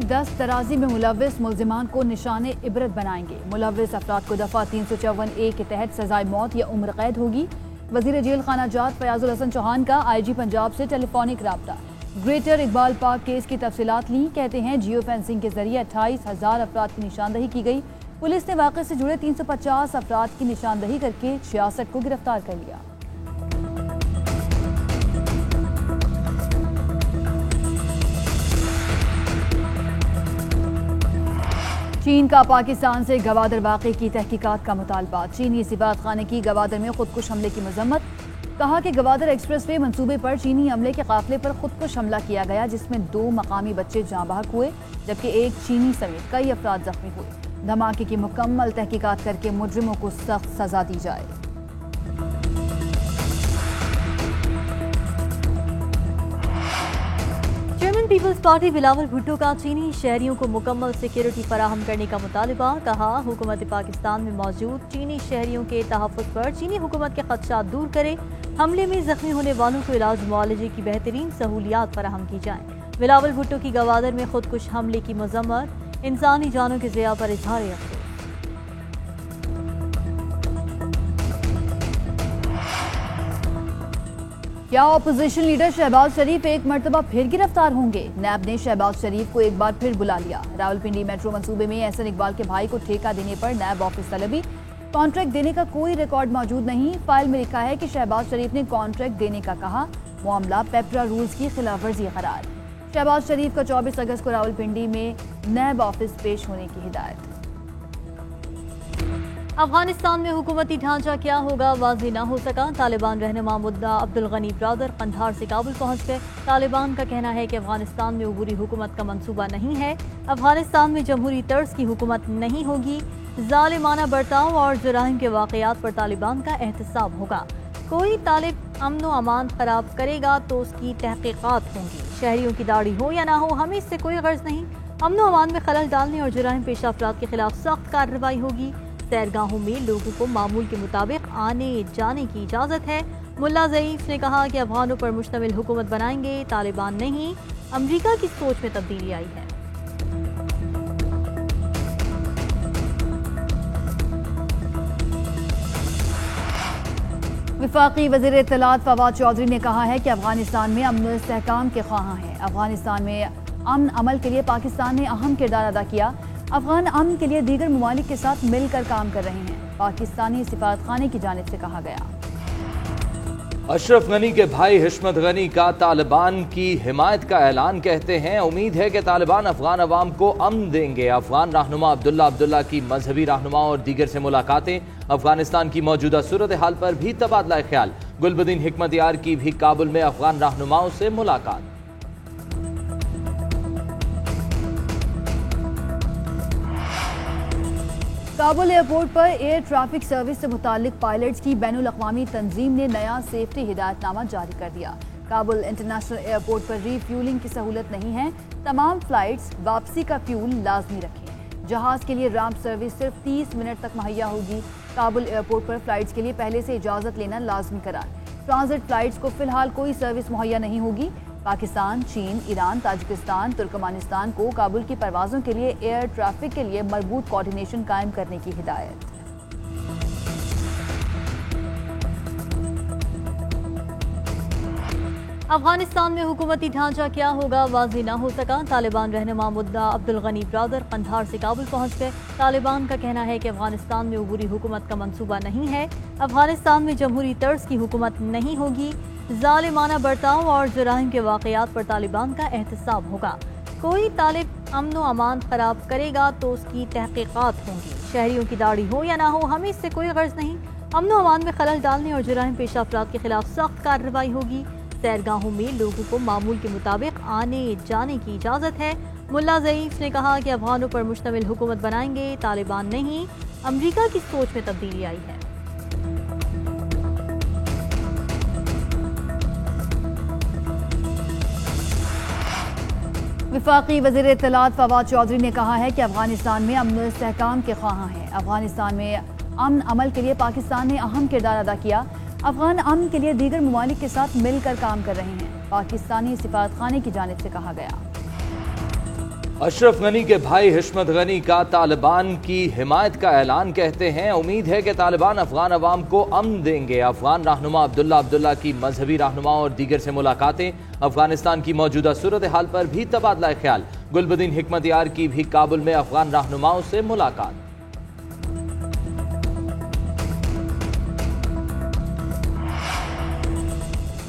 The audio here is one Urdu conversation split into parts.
10 درازی میں ملوث ملزمان کو نشان عبرت بنائیں گے۔ ملوث افراد کو دفعہ 354A کے تحت سزائے موت یا عمر قید ہوگی۔ وزیر جیل خانہ جات فیاض الحسن چوہان کا IG پنجاب سے ٹیلی فونک رابطہ۔ گریٹر اقبال پارک کیس کی تفصیلات لیں، کہتے ہیں جیو فینسنگ کے ذریعے 28,000 افراد کی نشاندہی کی گئی۔ پولیس نے واقعے سے جڑے 350 افراد کی نشاندہی کر کے 66 کو گرفتار کر لیا۔ چین کا پاکستان سے گوادر واقعے کی تحقیقات کا مطالبہ۔ چینی سفارت خانے کی گوادر میں خودکش حملے کی مذمت۔ کہا کہ گوادر ایکسپریس وے منصوبے پر چینی عملے کے قافلے پر خودکش حملہ کیا گیا، جس میں 2 مقامی بچے جاں بحق ہوئے جبکہ 1 چینی سمیت کئی افراد زخمی ہوئے۔ دھماکے کی مکمل تحقیقات کر کے مجرموں کو سخت سزا دی جائے۔ Chairman Peoples Party Bilawal Bhutto کا چینی شہریوں کو مکمل سیکیورٹی فراہم کرنے کا مطالبہ۔ کہا حکومت پاکستان میں موجود چینی شہریوں کے تحفظ پر چینی حکومت کے خدشات دور کرے۔ حملے میں زخمی ہونے والوں کو علاج معالجے کی بہترین سہولیات فراہم کی جائیں۔ بلاول بھٹو کی گوادر میں خودکش حملے کی مذمت۔ انسانی جانوں کے ضیاع پر اظہار افسوس۔ کیا اپوزیشن لیڈر شہباز شریف ایک مرتبہ پھر گرفتار ہوں گے؟ نیب نے شہباز شریف کو ایک بار پھر بلا لیا۔ راولپنڈی میٹرو منصوبے میں احسن اقبال کے بھائی کو ٹھیکہ دینے پر نیب آفس طلبی۔ کانٹریکٹ دینے کا کوئی ریکارڈ موجود نہیں۔ فائل میں لکھا ہے کہ شہباز شریف نے کانٹریکٹ دینے کا کہا، معاملہ پیپرا رولز کی خلاف ورزی قرار۔ شہباز شریف کا 24 اگست کو راولپنڈی میں نیب آفس پیش ہونے کی ہدایت۔ افغانستان میں حکومتی ڈھانچہ کیا ہوگا واضح نہ ہو سکا۔ طالبان رہنما مدعا عبدالغنی برادر قندھار سے کابل پہنچ گئے۔ طالبان کا کہنا ہے کہ افغانستان میں عبوری حکومت کا منصوبہ نہیں ہے۔ افغانستان میں جمہوری طرز کی حکومت نہیں ہوگی۔ ظالمانہ برتاؤ اور جرائم کے واقعات پر طالبان کا احتساب ہوگا۔ کوئی طالب امن و امان خراب کرے گا تو اس کی تحقیقات ہوں گی۔ شہریوں کی داڑھی ہو یا نہ ہو، ہمیں اس سے کوئی غرض نہیں۔ امن و امان میں خلل ڈالنے اور جرائم پیشہ افراد کے خلاف سخت کارروائی ہوگی۔ سیرگاہوں میں لوگوں کو معمول کے مطابق آنے جانے کی اجازت ہے۔ ملا ضعیف نے کہا کہ افغانوں پر مشتمل حکومت بنائیں گے، طالبان نہیں۔ امریکہ کی سوچ میں تبدیلی آئی ہے۔ وفاقی وزیر اطلاعات فواد چودھری نے کہا ہے کہ افغانستان میں امن و استحکام کے خواہاں ہیں۔ افغانستان میں امن عمل کے لیے پاکستان نے اہم کردار ادا کیا۔ افغان امن کے لیے دیگر ممالک کے ساتھ مل کر کام کر رہے ہیں، پاکستانی سفارت خانے کی جانب سے کہا گیا۔ اشرف غنی کے بھائی حشمت غنی کا طالبان کی حمایت کا اعلان، کہتے ہیں امید ہے کہ طالبان افغان عوام کو امن دیں گے۔ افغان رہنما عبداللہ کی مذہبی رہنماؤں اور دیگر سے ملاقاتیں۔ افغانستان کی موجودہ صورتحال پر بھی تبادلہ خیال۔ گلبدین حکمت یار کی بھی کابل میں افغان رہنماؤں سے ملاقات۔ Kabul airport per air traffic service سے متعلق پائلٹس کی بین الاقوامی تنظیم نے نیا سیفٹی ہدایت نامہ جاری کر دیا۔ کابل انٹرنیشنل ایئرپورٹ پر ری فیولنگ کی سہولت نہیں ہے۔ تمام فلائٹس واپسی کا فیول لازمی رکھیں۔ جہاز کے لیے رامپ سروس صرف 30 منٹ تک مہیا ہوگی۔ کابل ایئرپورٹ پر فلائٹس کے لیے پہلے سے اجازت لینا لازمی قرار۔ ٹرانزٹ فلائٹس کو فی الحال کوئی سروس مہیا نہیں ہوگی۔ پاکستان، چین، ایران، تاجکستان، ترکمانستان کو کابل کی پروازوں کے لیے ایئر ٹریفک کے لیے مربوط کوارڈینیشن قائم کرنے کی ہدایت۔ افغانستان میں حکومتی ڈھانچہ کیا ہوگا واضح نہ ہو سکا۔ طالبان رہنما مدعا عبدالغنی برادر قندھار سے کابل پہنچ گئے۔ طالبان کا کہنا ہے کہ افغانستان میں عبوری حکومت کا منصوبہ نہیں ہے۔ افغانستان میں جمہوری طرز کی حکومت نہیں ہوگی۔ ظالمانہ برتاؤ اور جرائم کے واقعات پر طالبان کا احتساب ہوگا۔ کوئی طالب امن و امان خراب کرے گا تو اس کی تحقیقات ہوں گی۔ شہریوں کی داڑھی ہو یا نہ ہو، ہمیں اس سے کوئی غرض نہیں۔ امن و امان میں خلل ڈالنے اور جرائم پیشہ افراد کے خلاف سخت کارروائی ہوگی۔ سیرگاہوں میں لوگوں کو معمول کے مطابق آنے جانے کی اجازت ہے۔ ملا ضعیف نے کہا کہ افغانوں پر مشتمل حکومت بنائیں گے، طالبان نہیں۔ امریکہ کی سوچ میں تبدیلی آئی ہے۔ وفاقی وزیر اطلاعات فواد چودھری نے کہا ہے کہ افغانستان میں امن و استحکام کے خواہاں ہیں۔ افغانستان میں امن عمل کے لیے پاکستان نے اہم کردار ادا کیا۔ افغان امن کے لیے دیگر ممالک کے ساتھ مل کر کام کر رہے ہیں، پاکستانی سفارت خانے کی جانب سے کہا گیا۔ اشرف غنی کے بھائی حشمت غنی کا طالبان کی حمایت کا اعلان، کہتے ہیں امید ہے کہ طالبان افغان عوام کو امن دیں گے۔ افغان رہنما عبداللہ کی مذہبی رہنماؤں اور دیگر سے ملاقاتیں، افغانستان کی موجودہ صورتحال پر بھی تبادلہ خیال۔ گلبدین حکمت یار کی بھی کابل میں افغان رہنماؤں سے ملاقات۔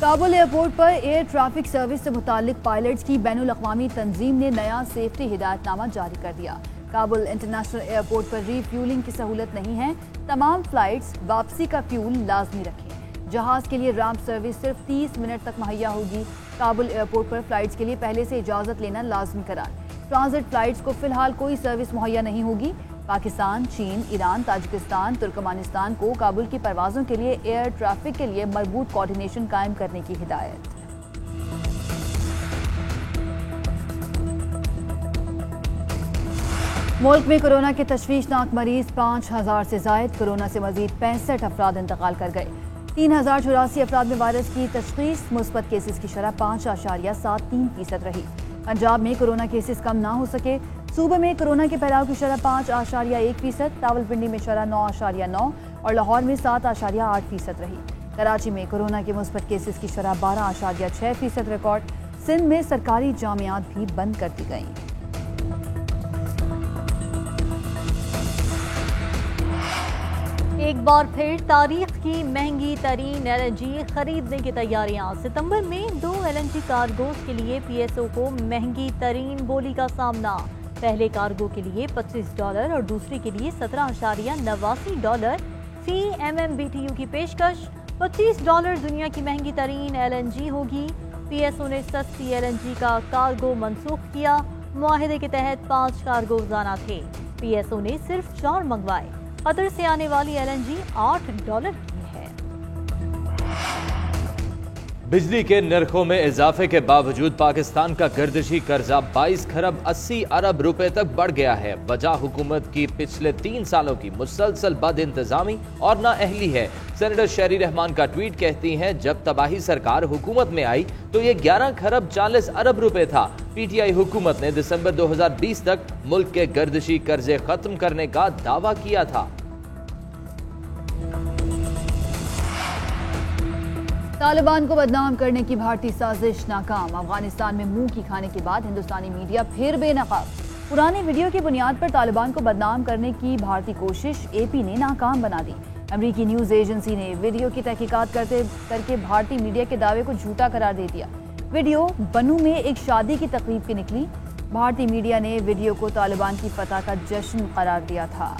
Kabul airport per air traffic service سے متعلق پائلٹس کی بین الاقوامی تنظیم نے نیا سیفٹی ہدایت نامہ جاری کر دیا۔ کابل انٹرنیشنل ایئرپورٹ پر ری فیولنگ کی سہولت نہیں ہے، تمام فلائٹس واپسی کا فیول لازمی رکھیں۔ جہاز کے لیے رامپ سروس صرف 30 منٹ تک مہیا ہوگی۔ کابل ایئرپورٹ پر فلائٹس کے لیے پہلے سے اجازت لینا لازمی قرار۔ ٹرانزٹ فلائٹس کو فی الحال کوئی سروس مہیا نہیں ہوگی۔ پاکستان، چین، ایران، تاجکستان، ترکمانستان کو کابل کی پروازوں کے لیے ایئر ٹریفک کے لیے مربوط کوارڈینیشن قائم کرنے کی ہدایت۔ ملک میں کورونا کے تشویشناک مریض 5000 سے زائد، کورونا سے مزید 65 افراد انتقال کر گئے۔ 3084 افراد میں وائرس کی تشخیص، مثبت کیسز کی شرح 5.73% رہی۔ پنجاب میں کورونا کیسز کم نہ ہو سکے، صوبے میں کورونا کے پھیلاؤ کی شرح 5.1%، راولپنڈی میں شرح 9.9 اور لاہور میں 7.8% رہی۔ کراچی میں کورونا کے مثبت کیسز کی شرح 12.6% ریکارڈ۔ سندھ میں سرکاری جامعات بھی بند کر دی گئیں۔ ایک بار پھر تاریخ کی مہنگی ترین LNG خریدنے کی تیاریاں۔ ستمبر میں 2 LNG کارگوز کے لیے PSO کو مہنگی ترین بولی کا سامنا۔ پہلے کارگو کے لیے $25 اور دوسری کے لیے $17.89 فی MMBTU کی پیشکش۔ $25 دنیا کی مہنگی ترین LNG ہوگی۔ PSO نے سستی LNG کا کارگو منسوخ کیا۔ معاہدے کے تحت 5 کارگوز آنا تھے، PSO نے صرف 4 منگوائے۔ قطر سے آنے والی LNG $8 کی ہے۔ بجلی کے نرخوں میں اضافے کے باوجود پاکستان کا گردشی قرضہ 22 کھرب 80 ارب روپے تک بڑھ گیا ہے۔ وجہ حکومت کی پچھلے 3 سالوں کی مسلسل بد انتظامی اور نااہلی ہے۔ سینیٹر شہری رحمان کا ٹویٹ کہتی ہیں، جب تباہی سرکار حکومت میں آئی تو یہ 11 کھرب 40 ارب روپے تھا۔ PTI حکومت نے دسمبر 2020 تک ملک کے گردشی قرضے ختم کرنے کا دعویٰ کیا تھا۔ طالبان کو بدنام کرنے کی بھارتی سازش ناکام۔ افغانستان میں منہ کی کھانے کے بعد ہندوستانی میڈیا پھر بے نقاب۔ پرانی ویڈیو کی بنیاد پر طالبان کو بدنام کرنے کی بھارتی کوشش AP نے ناکام بنا دی۔ امریکی نیوز ایجنسی نے ویڈیو کی تحقیقات کر کے بھارتی میڈیا کے دعوے کو جھوٹا قرار دے دیا۔ ویڈیو بنو میں ایک شادی کی تقریب کی نکلی۔ بھارتی میڈیا نے ویڈیو کو طالبان کی فتح کا جشن قرار دیا تھا۔